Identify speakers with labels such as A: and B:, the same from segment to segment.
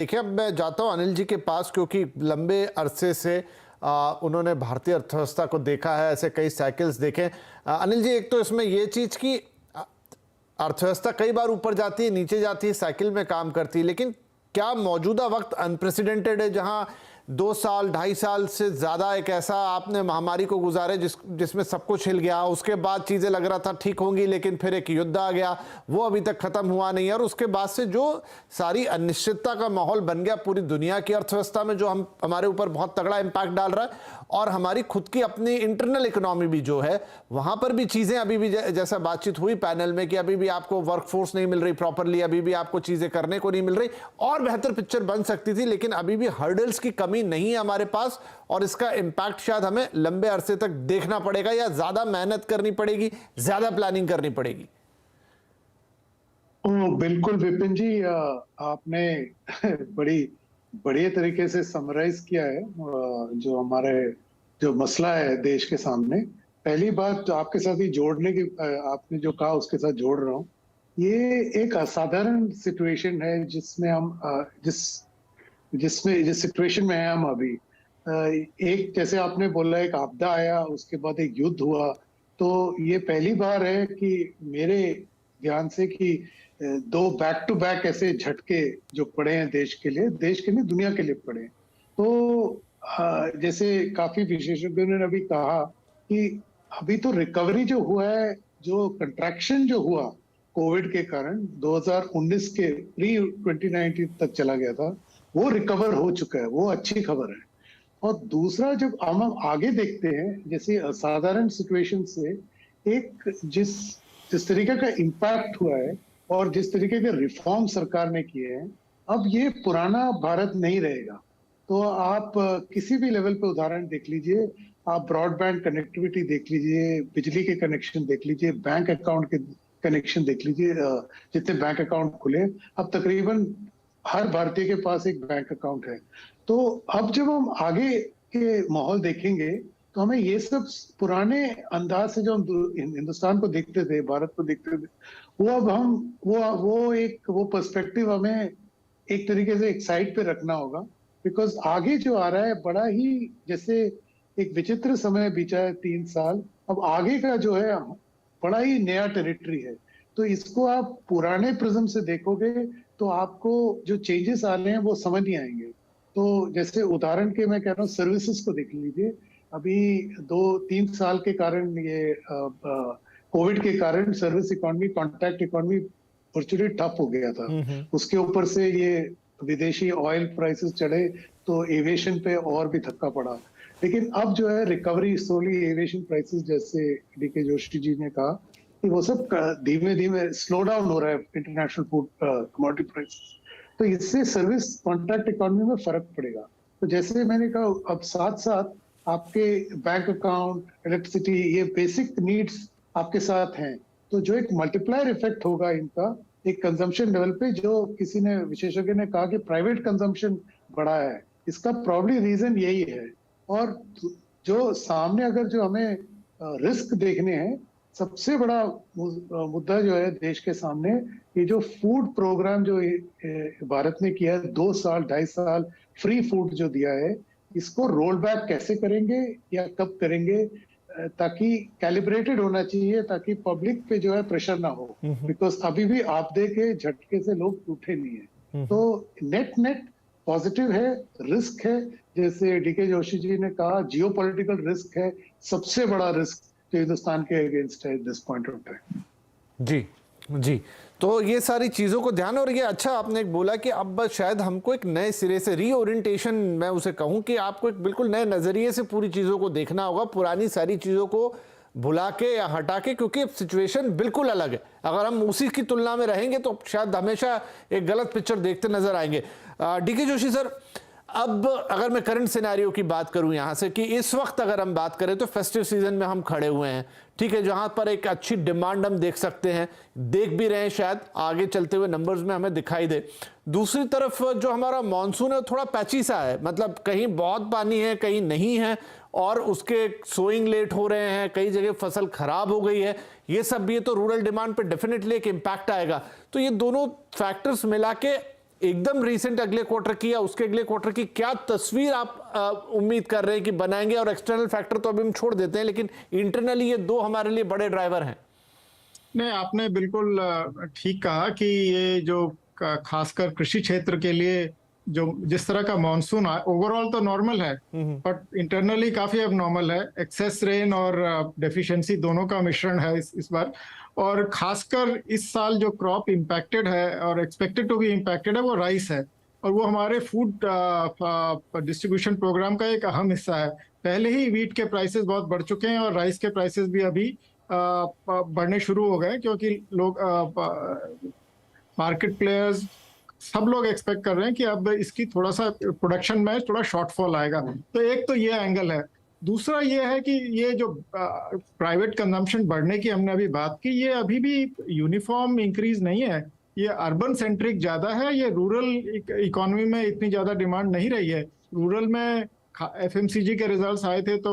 A: देखिए, अब मैं जाता हूँ अनिल जी के पास, क्योंकि लंबे अरसे से उन्होंने भारतीय अर्थव्यवस्था को देखा है, ऐसे कई साइकिल्स देखे। अनिल जी, एक तो इसमें ये चीज़ कि अ, अर्थव्यवस्था कई बार ऊपर जाती है, नीचे जाती है, साइकिल में काम करती है, लेकिन क्या मौजूदा वक्त अनप्रेसिडेंटेड है, जहां 2 साल 2.5 साल से ज़्यादा एक ऐसा आपने महामारी को गुजारे जिसमें सब कुछ हिल गया, उसके बाद चीज़ें लग रहा था ठीक होंगी, लेकिन फिर एक युद्ध आ गया, वो अभी तक ख़त्म हुआ नहीं है, और उसके बाद से जो सारी अनिश्चितता का माहौल बन गया पूरी दुनिया की अर्थव्यवस्था में, जो हमारे ऊपर बहुत तगड़ा इम्पैक्ट डाल रहा है, और हमारी खुद की अपनी इंटरनल इकोनॉमी भी जो है, वहाँ पर भी चीज़ें अभी भी जैसा बातचीत हुई पैनल में कि अभी भी आपको वर्कफोर्स नहीं मिल रही प्रॉपरली, अभी भी आपको चीज़ें करने को नहीं मिल रही, और बेहतर पिक्चर बन सकती थी, लेकिन अभी भी हर्डल्स की कमी नहीं है हमारे पास, और इसका इंपैक्ट शायद हमें लंबे अरसे तक देखना पड़ेगा, या ज्यादा मेहनत करनी पड़ेगी, ज्यादा प्लानिंग करनी पड़ेगी।
B: बिल्कुल विपिन जी, आपने बड़ी बढ़िया तरीके से समराइज किया है जो हमारे जो मसला है देश के सामने। पहली बात तो आपके साथ ही जोड़ने की आपने जो कहा उसके साथ जोड़ रहा हूँ। ये एक असाधारण सिचुएशन है जिसमें हम जिस सिचुएशन में है हम अभी। एक जैसे आपने बोला, एक आपदा आया, उसके बाद एक युद्ध हुआ, तो ये पहली बार है कि मेरे ध्यान से कि दो बैक टू बैक ऐसे झटके जो पड़े हैं देश के लिए दुनिया के लिए पड़े हैं। तो जैसे काफी विशेषज्ञों ने अभी कहा कि अभी तो रिकवरी जो हुआ है, जो कंट्रैक्शन जो हुआ कोविड के कारण 2019 के प्री 2019 तक चला गया था, वो रिकवर हो चुका है, वो अच्छी खबर है। और दूसरा, जब हम आगे देखते हैं, जैसे असाधारण सिचुएशन से एक जिस जिस तरीके का इम्पैक्ट हुआ है और जिस तरीके के रिफॉर्म सरकार ने किए हैं, अब ये पुराना भारत नहीं रहेगा। तो आप किसी भी लेवल पे उदाहरण देख लीजिए, आप ब्रॉडबैंड कनेक्टिविटी देख लीजिए, बिजली के कनेक्शन देख लीजिए, बैंक अकाउंट के कनेक्शन देख लीजिए, जितने बैंक अकाउंट खुले, अब तकरीबन हर भारतीय के पास एक बैंक अकाउंट है। तो अब जब हम आगे के माहौल देखेंगे, तो हमें ये सब पुराने अंदाज से जो हम हिंदुस्तान को देखते थे, भारत को देखते थे, वो अब हम वो पर्सपेक्टिव हमें एक तरीके से एक साइड पे रखना होगा। बिकॉज आगे जो आ रहा है बड़ा ही जैसे एक विचित्र समय बीता है, 3 साल। अब आगे का जो है बड़ा ही नया टेरिटरी है। तो इसको आप पुराने प्रिज्म से देखोगे तो आपको जो चेंजेस आ रहे हैं वो समझ नहीं आएंगे। तो जैसे उदाहरण के मैं कह रहा हूँ, सर्विसेज को देख लीजिए। अभी 2-3 साल के कारण, ये कोविड के कारण service economy, contract economy virtually ठप हो गया था। उसके ऊपर से ये विदेशी ऑयल प्राइसेस चढ़े तो एविएशन पे और भी धक्का पड़ा। लेकिन अब जो है रिकवरी स्लोली, एविएशन प्राइसेस जैसे डीके जोशी जी ने कहा कि वो सब धीमे धीमे स्लो डाउन हो रहा है, इंटरनेशनल फूड कमोडिटी प्राइसेस। तो इससे सर्विस कॉन्ट्रैक्ट इकोनॉमी में फर्क पड़ेगा। तो जैसे मैंने कहा, अब साथ साथ आपके बैंक अकाउंट, इलेक्ट्रिसिटी, ये बेसिक नीड्स आपके साथ हैं। तो जो एक मल्टीप्लायर इफेक्ट होगा इनका एक कंजम्पशन लेवल पे, जो किसी ने विशेषज्ञ ने कहा कि प्राइवेट कंजम्पशन बढ़ा है, इसका प्रॉब्ली रीजन यही है। और जो सामने अगर जो हमें रिस्क देखने हैं, सबसे बड़ा मुद्दा जो है देश के सामने, ये जो फूड प्रोग्राम जो भारत ने किया है, 2 साल 2.5 साल फ्री फूड जो दिया है, इसको रोल बैक कैसे करेंगे या कब करेंगे, ताकि कैलिब्रेटेड होना चाहिए, ताकि पब्लिक पे जो है प्रेशर ना हो। बिकॉज अभी भी आपदे के झटके से लोग उठे नहीं है। तो नेट नेट पॉजिटिव है, रिस्क है, जैसे डीके जोशी जी ने कहा, जियोपॉलिटिकल रिस्क है, सबसे बड़ा रिस्क जो हिंदुस्तान के अगेंस्ट है दिस पॉइंट ऑफ टाइम।
A: जी जी, तो ये सारी चीज़ों को ध्यान, और ये अच्छा आपने एक बोला कि अब शायद हमको एक नए सिरे से रीओरिएंटेशन, मैं उसे कहूँ कि आपको एक बिल्कुल नए नज़रिए से पूरी चीज़ों को देखना होगा, पुरानी सारी चीज़ों को भुला के या हटा के, क्योंकि अब सिचुएशन बिल्कुल अलग है। अगर हम उसी की तुलना में रहेंगे तो शायद हमेशा एक गलत पिक्चर देखते नजर आएंगे। डीके जोशी सर, अब अगर मैं करंट सिनेरियो की बात करूं यहां से, कि इस वक्त अगर हम बात करें तो फेस्टिव सीजन में हम खड़े हुए हैं, ठीक है, जहां पर एक अच्छी डिमांड हम देख सकते हैं, देख भी रहे हैं, शायद आगे चलते हुए नंबर्स में हमें दिखाई दे। दूसरी तरफ जो हमारा मॉनसून है थोड़ा पैची सा है, मतलब कहीं बहुत पानी है, कहीं नहीं है, और उसके सोइंग लेट हो रहे हैं, कई जगह फसल खराब हो गई है, ये सब भी है, तो रूरल डिमांड पर डेफिनेटली एक इम्पैक्ट आएगा। तो ये दोनों फैक्टर्स मिला के एकदम रीसेंट अगले क्वार्टर की या उसके अगले क्वार्टर की क्या तस्वीर आप उम्मीद कर रहे हैं कि बनाएंगे? और एक्सटर्नल फैक्टर तो अभी हम छोड़ देते हैं, लेकिन इंटरनली ये दो हमारे लिए बड़े ड्राइवर हैं।
C: नहीं, आपने बिल्कुल ठीक कहा कि ये जो खासकर कृषि क्षेत्र के लिए जो जिस तरह का मानसून ओवरऑल तो नॉर्मल है, बट इंटरनली काफी अब नॉर्मल है। एक्सेस रेन और डेफिशिएंसी दोनों का मिश्रण है इस बार। और खासकर इस साल जो क्रॉप इम्पैक्टेड है और एक्सपेक्टेड टू बी इम्पैक्टेड है वो राइस है, और वो हमारे फूड डिस्ट्रीब्यूशन प्रोग्राम का एक अहम हिस्सा है। पहले ही वीट के प्राइसेस बहुत बढ़ चुके हैं और राइस के प्राइसेस भी अभी बढ़ने शुरू हो गए, क्योंकि लोग मार्केट प्लेयर्स सब लोग एक्सपेक्ट कर रहे हैं कि अब इसकी थोड़ा सा प्रोडक्शन में थोड़ा शॉर्टफॉल आएगा। तो एक तो ये एंगल है। दूसरा ये है कि ये जो प्राइवेट कंजम्पशन बढ़ने की हमने अभी बात की, ये अभी भी यूनिफॉर्म इंक्रीज नहीं है। ये अर्बन सेंट्रिक ज्यादा है, ये रूरल इकोनॉमी में इतनी ज्यादा डिमांड नहीं रही है। रूरल में एफएमसीजी के रिजल्ट्स आए थे तो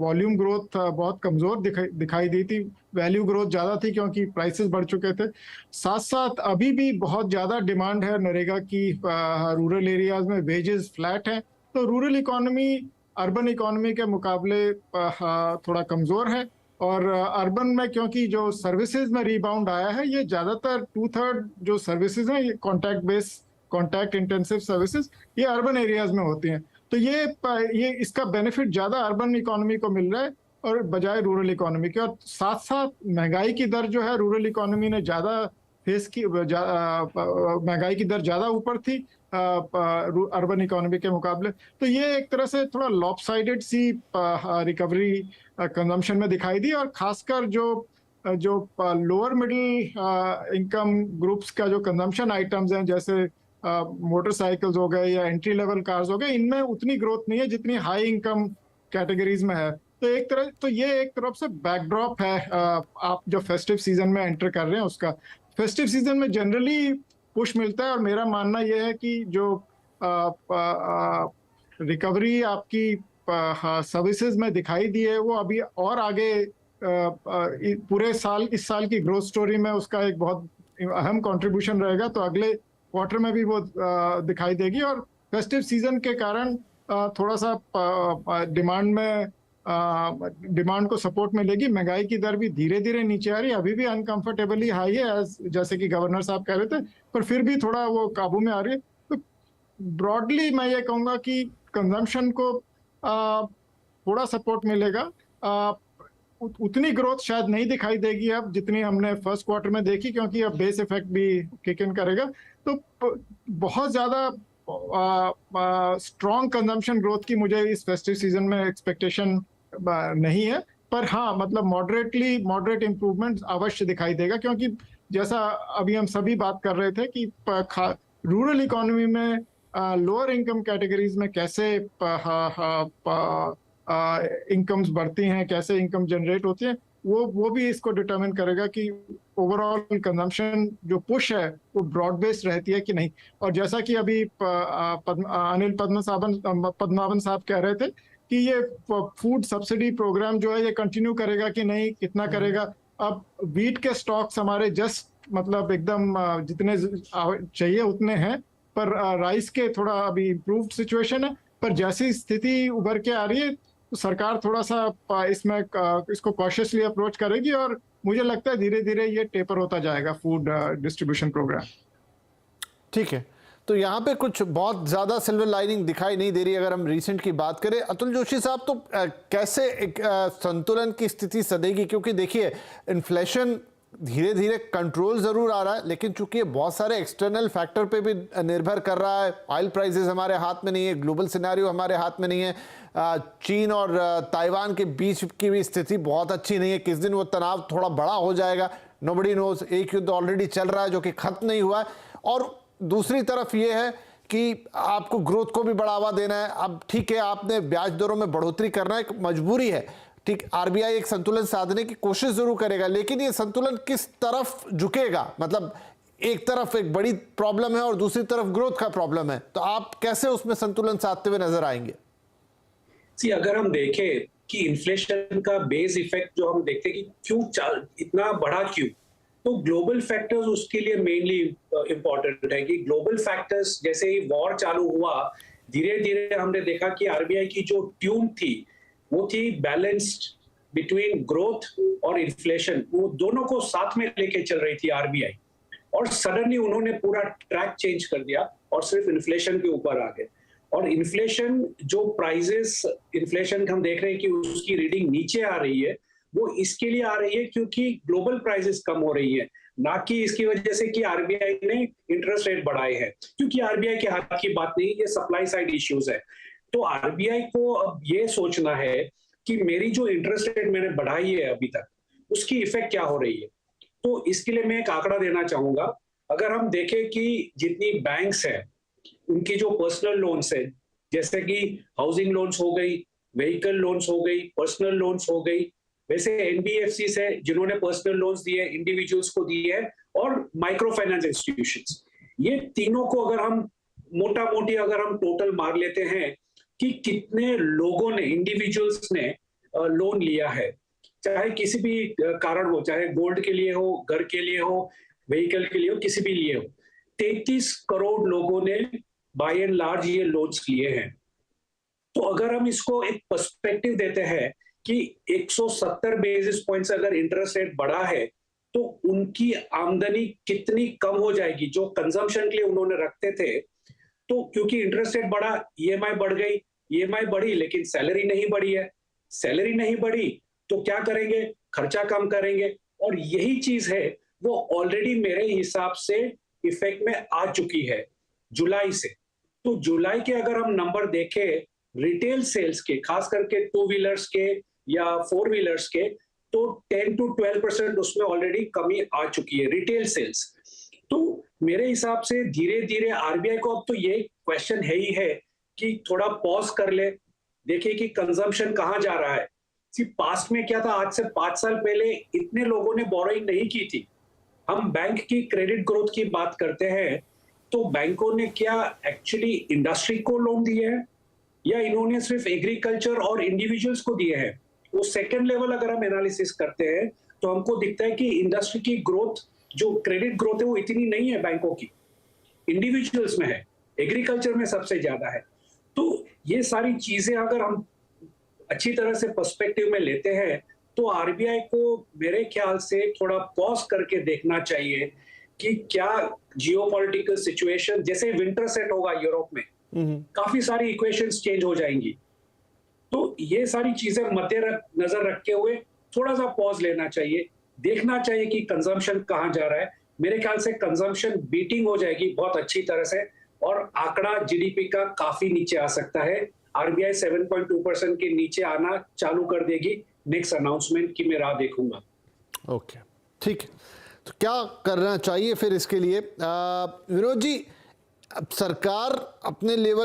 C: वॉल्यूम ग्रोथ बहुत कमजोर दिखाई दी थी, वैल्यू ग्रोथ ज्यादा थी क्योंकि प्राइसेस बढ़ चुके थे। साथ साथ अभी भी बहुत ज्यादा डिमांड है नरेगा की। रूरल एरियाज में वेजेस फ्लैट हैं, तो रूरल इकोनॉमी अर्बन इकोनॉमी के मुकाबले थोड़ा कमजोर है। और अर्बन में क्योंकि जो सर्विसेज में रिबाउंड आया है, ये ज्यादातर 2/3 जो सर्विसेज हैं, ये कॉन्टैक्ट इंटेंसिव सर्विसेज, ये अर्बन एरियाज में होती हैं। तो ये इसका बेनिफिट ज्यादा अर्बन इकोनॉमी को मिल रहा है और बजाय रूरल इकोनॉमी के। और साथ साथ महंगाई की दर जो है रूरल इकोनॉमी ने ज्यादा फेस की, महंगाई की दर ज्यादा ऊपर थी अर्बन इकोनॉमी के मुकाबले। तो ये एक तरह से थोड़ा लॉपसाइडेड सी रिकवरी कंजम्पशन में दिखाई दी। और खासकर जो लोअर मिडिल इनकम ग्रुप्स का जो कंजम्पशन आइटम्स हैं, जैसे मोटरसाइकिल्स हो गए या एंट्री लेवल कार्स हो गए, इनमें उतनी ग्रोथ नहीं है जितनी हाई इनकम कैटेगरीज में है। तो ये एक तरफ से बैकड्रॉप है आप जो फेस्टिव सीजन में एंटर कर रहे हैं उसका। फेस्टिव सीजन में जनरली पुश मिलता है, और मेरा मानना यह है कि जो रिकवरी आपकी सर्विसेज में दिखाई दी है, वो अभी और आगे पूरे साल, इस साल की ग्रोथ स्टोरी में उसका एक बहुत अहम कंट्रीब्यूशन रहेगा। तो अगले क्वार्टर में भी वो दिखाई देगी। और फेस्टिव सीजन के कारण थोड़ा सा डिमांड को सपोर्ट मिलेगी। महंगाई की दर भी धीरे धीरे नीचे आ रही है, अभी भी अनकंफर्टेबली हाई है जैसे कि गवर्नर साहब कह रहे थे, पर फिर भी थोड़ा वो काबू में आ रही है। तो ब्रॉडली मैं ये कहूँगा कि कंजम्पशन को थोड़ा सपोर्ट मिलेगा। उतनी ग्रोथ शायद नहीं दिखाई देगी अब जितनी हमने फर्स्ट क्वार्टर में देखी, क्योंकि अब बेस इफेक्ट भी किक इन करेगा। तो बहुत ज्यादा स्ट्रॉन्ग कंजम्पशन ग्रोथ की मुझे इस फेस्टिव सीजन में एक्सपेक्टेशन नहीं है। पर हाँ, मतलब मॉडरेट इंप्रूवमेंट अवश्य दिखाई देगा, क्योंकि जैसा अभी हम सभी बात कर रहे थे कि रूरल इकोनॉमी में लोअर इनकम कैटेगरीज में कैसे इनकम्स बढ़ती हैं, कैसे इनकम जनरेट होती है, वो भी इसको डिटरमिन करेगा कि ओवरऑल कंजम्पशन जो पुश है वो ब्रॉड बेस्ड रहती है कि नहीं। और जैसा कि अभी अनिल पद्मनाभन साहब कह रहे थे कि ये फूड सब्सिडी प्रोग्राम जो है ये कंटिन्यू करेगा कि नहीं, कितना करेगा। अब वीट के स्टॉक्स हमारे जस्ट मतलब एकदम जितने चाहिए उतने हैं, पर राइस के थोड़ा अभी इम्प्रूव्ड सिचुएशन है। पर जैसी स्थिति उभर के आ रही है तो सरकार थोड़ा सा इसको कॉशियसली अप्रोच करेगी, और मुझे लगता है धीरे धीरे ये टेपर होता जाएगा फूड डिस्ट्रीब्यूशन प्रोग्राम।
A: ठीक है, तो यहाँ पे कुछ बहुत ज़्यादा सिल्वर लाइनिंग दिखाई नहीं दे रही। अगर हम रीसेंट की बात करें अतुल जोशी साहब, तो कैसे एक संतुलन की स्थिति सधेगी? क्योंकि देखिए इन्फ्लेशन धीरे धीरे कंट्रोल ज़रूर आ रहा है, लेकिन चूंकि ये बहुत सारे एक्सटर्नल फैक्टर पे भी निर्भर कर रहा है। ऑयल प्राइसेस हमारे हाथ में नहीं है, ग्लोबल सिनेरियो हमारे हाथ में नहीं है, चीन और ताइवान के बीच की भी स्थिति बहुत अच्छी नहीं है। किस दिन वो तनाव थोड़ा बड़ा हो जाएगा, नोबडी नोज। एक युद्ध ऑलरेडी चल रहा है जो कि खत्म नहीं हुआ है, और दूसरी तरफ ये है कि आपको ग्रोथ को भी बढ़ावा देना है। अब ठीक है, आपने ब्याज दरों में बढ़ोतरी करना एक मजबूरी है, ठीक। आरबीआई एक संतुलन साधने की कोशिश जरूर करेगा, लेकिन ये संतुलन किस तरफ झुकेगा? मतलब एक तरफ एक बड़ी प्रॉब्लम है और दूसरी तरफ ग्रोथ का प्रॉब्लम है, तो आप कैसे उसमें संतुलन साधते हुए नजर आएंगे?
D: अगर हम देखें कि इन्फ्लेशन का बेस इफेक्ट जो हम देखते हैं कि क्यों इतना बढ़ा, क्यों तो ग्लोबल फैक्टर्स उसके लिए मेनली इंपॉर्टेंट है कि ग्लोबल फैक्टर्स जैसे ही वॉर चालू हुआ, धीरे धीरे हमने देखा कि आरबीआई की जो ट्यून थी वो थी बैलेंस्ड बिटवीन ग्रोथ और इन्फ्लेशन, वो दोनों को साथ में लेके चल रही थी आरबीआई। और सडनली उन्होंने पूरा ट्रैक चेंज कर दिया और सिर्फ इन्फ्लेशन के ऊपर आ गए। और इन्फ्लेशन जो प्राइजेस इन्फ्लेशन हम देख रहे हैं कि उसकी रीडिंग नीचे आ रही है, वो इसके लिए आ रही है क्योंकि ग्लोबल प्राइसेस कम हो रही है, ना कि इसकी वजह से कि आरबीआई ने इंटरेस्ट रेट बढ़ाए हैं, क्योंकि आरबीआई के हाथ की बात नहीं, ये सप्लाई साइड इश्यूज है। तो आरबीआई को अब ये सोचना है कि मेरी जो इंटरेस्ट रेट मैंने बढ़ाई है अभी तक, उसकी इफेक्ट क्या हो रही है। तो इसके लिए मैं एक आंकड़ा देना चाहूंगा। अगर हम देखें कि जितनी बैंक्स हैं उनकी जो पर्सनल लोन्स है, जैसे कि हाउसिंग लोन्स हो गई, व्हीकल लोन्स हो गई, पर्सनल लोन्स हो गई, वैसे एनबीएफसी है जिन्होंने पर्सनल लोन्स दिए, इंडिविजुअल्स को दिए है, और माइक्रो फाइनेंस इंस्टीट्यूशंस, ये तीनों को अगर हम मोटा मोटी अगर हम टोटल मार लेते हैं कि कितने लोगों ने, इंडिविजुअल्स ने लोन लिया है, चाहे किसी भी कारण हो, चाहे गोल्ड के लिए हो, घर के लिए हो, व्हीकल के लिए हो, किसी भी लिए हो, 33 करोड़ लोगों ने बाय एंड लार्ज ये लोन्स लिए हैं। तो अगर हम इसको एक पर्सपेक्टिव देते हैं कि 170 बेसिस पॉइंट्स अगर इंटरेस्ट रेट बढ़ा है तो उनकी आमदनी कितनी कम हो जाएगी जो कंजम्पशन के लिए उन्होंने रखते थे। तो क्योंकि इंटरेस्ट रेट बढ़ा, ईएमआई बढ़ गई, ईएमआई बढ़ी लेकिन सैलरी नहीं बढ़ी है, सैलरी नहीं बढ़ी तो क्या करेंगे, खर्चा कम करेंगे। और यही चीज है वो ऑलरेडी मेरे हिसाब से इफेक्ट में आ चुकी है जुलाई से। तो जुलाई के अगर हम नंबर देखें रिटेल सेल्स के, खास करके 2 व्हीलर्स के या 4 व्हीलर्स के, तो 10 to 12% उसमें ऑलरेडी कमी आ चुकी है रिटेल सेल्स। तो मेरे हिसाब से धीरे धीरे आरबीआई को अब तो ये क्वेश्चन है ही है कि थोड़ा पॉज कर ले, देखिए कि कंजम्पशन कहां जा रहा है। पास्ट में क्या था, आज से 5 साल पहले इतने लोगों ने बोरोइंग नहीं की थी। हम बैंक की क्रेडिट ग्रोथ की बात करते हैं तो बैंकों ने क्या एक्चुअली इंडस्ट्री को लोन दिए हैं या इन्होंने सिर्फ एग्रीकल्चर और इंडिविजुअल्स को दिए हैं। वो सेकंड लेवल अगर हम एनालिसिस करते हैं तो हमको दिखता है कि इंडस्ट्री की ग्रोथ, जो क्रेडिट ग्रोथ है वो इतनी नहीं है बैंकों की, इंडिविजुअल्स में है, एग्रीकल्चर में सबसे ज्यादा है। तो ये सारी चीजें अगर हम अच्छी तरह से पर्सपेक्टिव में लेते हैं तो आरबीआई को मेरे ख्याल से थोड़ा पॉज करके देखना चाहिए कि क्या जियोपॉलिटिकल सिचुएशन, जैसे विंटर सेट होगा यूरोप में, काफी सारी इक्वेशंस चेंज हो जाएंगी। तो ये सारी चीजें मद्देनजर रखते हुए थोड़ा सा पॉज लेना चाहिए, देखना चाहिए कि कंजम्पशन कहां जा रहा है। मेरे ख्याल से कंजम्पशन बीटिंग हो जाएगी बहुत अच्छी तरह से और आंकड़ा जीडीपी का काफी नीचे आ सकता है। आरबीआई 7.2% के नीचे आना चालू कर देगी नेक्स्ट अनाउंसमेंट की मैं राह देखूंगा।
A: ओके, ठीक है। तो क्या करना चाहिए फिर इसके लिए? विनोद जी, अब सरकार अपने लेवल